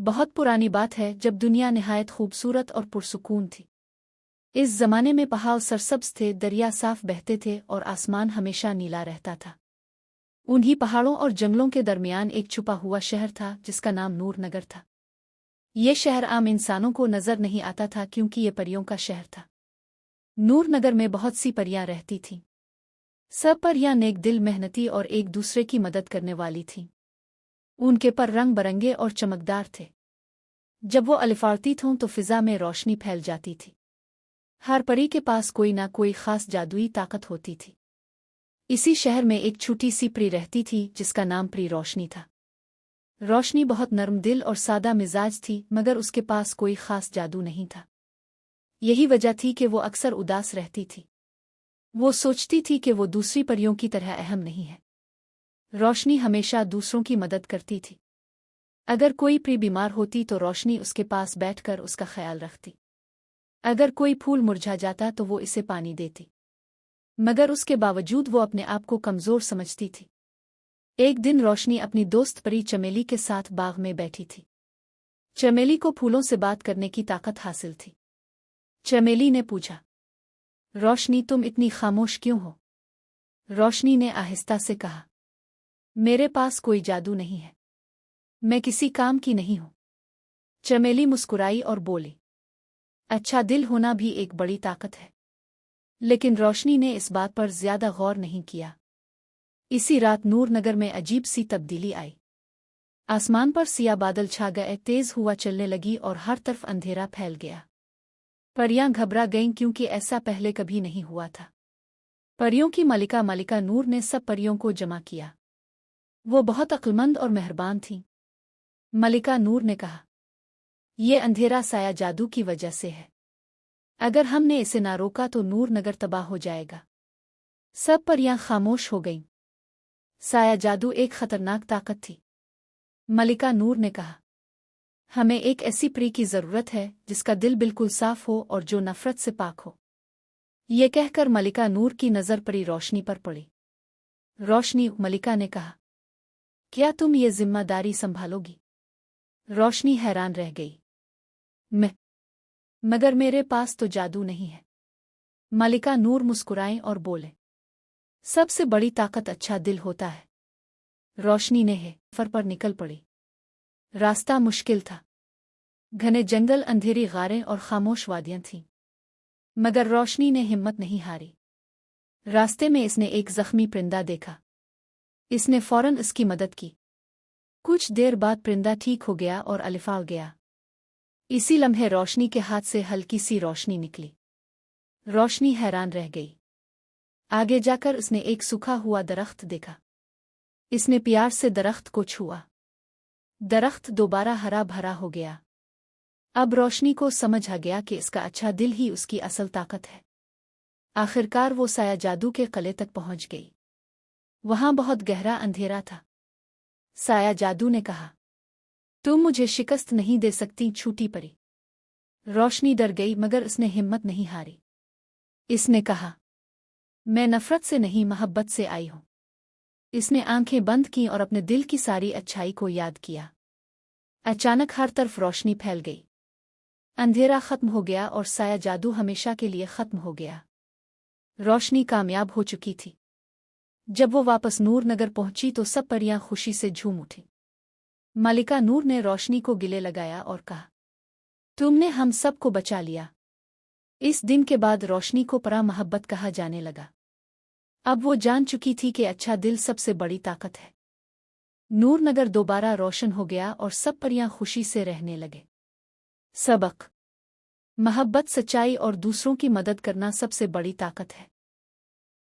बहुत पुरानी बात है जब दुनिया निहायत खूबसूरत और पुरसुकून थी। इस जमाने में पहाड़ सरसब्ज थे, दरिया साफ बहते थे और आसमान हमेशा नीला रहता था। उन्हीं पहाड़ों और जंगलों के दरमियान एक छुपा हुआ शहर था जिसका नाम नूरनगर था। ये शहर आम इंसानों को नजर नहीं आता था क्योंकि ये परियों का शहर था। नूरनगर में बहुत सी परियां रहती थीं। सब परियां नेक दिल, मेहनती और एक दूसरे की मदद करने वाली थीं। उनके पर रंग बरंगे और चमकदार थे। जब वो अलिफाड़ती थीं तो फिजा में रोशनी फैल जाती थी। हर परी के पास कोई ना कोई खास जादुई ताकत होती थी। इसी शहर में एक छोटी सी परी रहती थी जिसका नाम परी रोशनी था। रोशनी बहुत नरम दिल और सादा मिजाज थी, मगर उसके पास कोई खास जादू नहीं था। यही वजह थी कि वो अक्सर उदास रहती थी। वो सोचती थी कि वो दूसरी परियों की तरह अहम नहीं है। रोशनी हमेशा दूसरों की मदद करती थी। अगर कोई परी बीमार होती तो रोशनी उसके पास बैठकर उसका ख्याल रखती। अगर कोई फूल मुरझा जाता तो वो इसे पानी देती, मगर उसके बावजूद वो अपने आप को कमजोर समझती थी। एक दिन रोशनी अपनी दोस्त परी चमेली के साथ बाग में बैठी थी। चमेली को फूलों से बात करने की ताकत हासिल थी। चमेली ने पूछा, रोशनी तुम इतनी खामोश क्यों हो? रोशनी ने आहिस्ता से कहा, मेरे पास कोई जादू नहीं है, मैं किसी काम की नहीं हूं। चमेली मुस्कुराई और बोली, अच्छा दिल होना भी एक बड़ी ताकत है। लेकिन रोशनी ने इस बात पर ज्यादा गौर नहीं किया। इसी रात नूरनगर में अजीब सी तब्दीली आई। आसमान पर सिया बादल छा गए, तेज हुआ चलने लगी और हर तरफ अंधेरा फैल गया। परियां घबरा गईं क्योंकि ऐसा पहले कभी नहीं हुआ था। परियों की मलिका नूर ने सब परियों को जमा किया। वो बहुत अक्लमंद और मेहरबान थीं। मलिका नूर ने कहा, ये अंधेरा साया जादू की वजह से है। अगर हमने इसे ना रोका तो नूरनगर तबाह हो जाएगा। सब परियां खामोश हो गईं। साया जादू एक खतरनाक ताकत थी। मलिका नूर ने कहा, हमें एक ऐसी परी की जरूरत है जिसका दिल बिल्कुल साफ हो और जो नफरत से पाक हो। ये कहकर मलिका नूर की नजर परी रोशनी पर पड़ी। रोशनी, मलिका ने कहा, क्या तुम ये जिम्मेदारी संभालोगी? रोशनी हैरान रह गई। मगर मेरे पास तो जादू नहीं है। मलिका नूर मुस्कुराएं और बोले, सबसे बड़ी ताकत अच्छा दिल होता है। रोशनी ने सफर पर निकल पड़ी। रास्ता मुश्किल था। घने जंगल, अंधेरी गारें और खामोश वादियां थीं। मगर रोशनी ने हिम्मत नहीं हारी। रास्ते में इसने एक जख्मी परिंदा देखा। इसने फौरन इसकी मदद की। कुछ देर बाद परिंदा ठीक हो गया और अलिफाड़ गया। इसी लम्हे रोशनी के हाथ से हल्की सी रोशनी निकली। रोशनी हैरान रह गई। आगे जाकर उसने एक सूखा हुआ दरख्त देखा। इसने प्यार से दरख्त को छुआ। दरख्त दोबारा हरा भरा हो गया। अब रोशनी को समझ आ गया कि इसका अच्छा दिल ही उसकी असल ताकत है। आखिरकार वो साया जादू के किले तक पहुंच गई। वहां बहुत गहरा अंधेरा था। साया जादू ने कहा, तुम मुझे शिकस्त नहीं दे सकती छोटी परी। रोशनी डर गई मगर उसने हिम्मत नहीं हारी। इसने कहा, मैं नफरत से नहीं मोहब्बत से आई हूं। इसने आंखें बंद की और अपने दिल की सारी अच्छाई को याद किया। अचानक हर तरफ रोशनी फैल गई। अंधेरा खत्म हो गया और साया जादू हमेशा के लिए खत्म हो गया। रोशनी कामयाब हो चुकी थी। जब वो वापस नूरनगर पहुंची तो सब परियां खुशी से झूम उठी। मलिका नूर ने रोशनी को गिले लगाया और कहा, तुमने हम सब को बचा लिया। इस दिन के बाद रोशनी को परा मोहब्बत कहा जाने लगा। अब वो जान चुकी थी कि अच्छा दिल सबसे बड़ी ताकत है। नूरनगर दोबारा रोशन हो गया और सब परियां खुशी से रहने लगे। सबक: मोहब्बत, सच्चाई और दूसरों की मदद करना सबसे बड़ी ताकत है।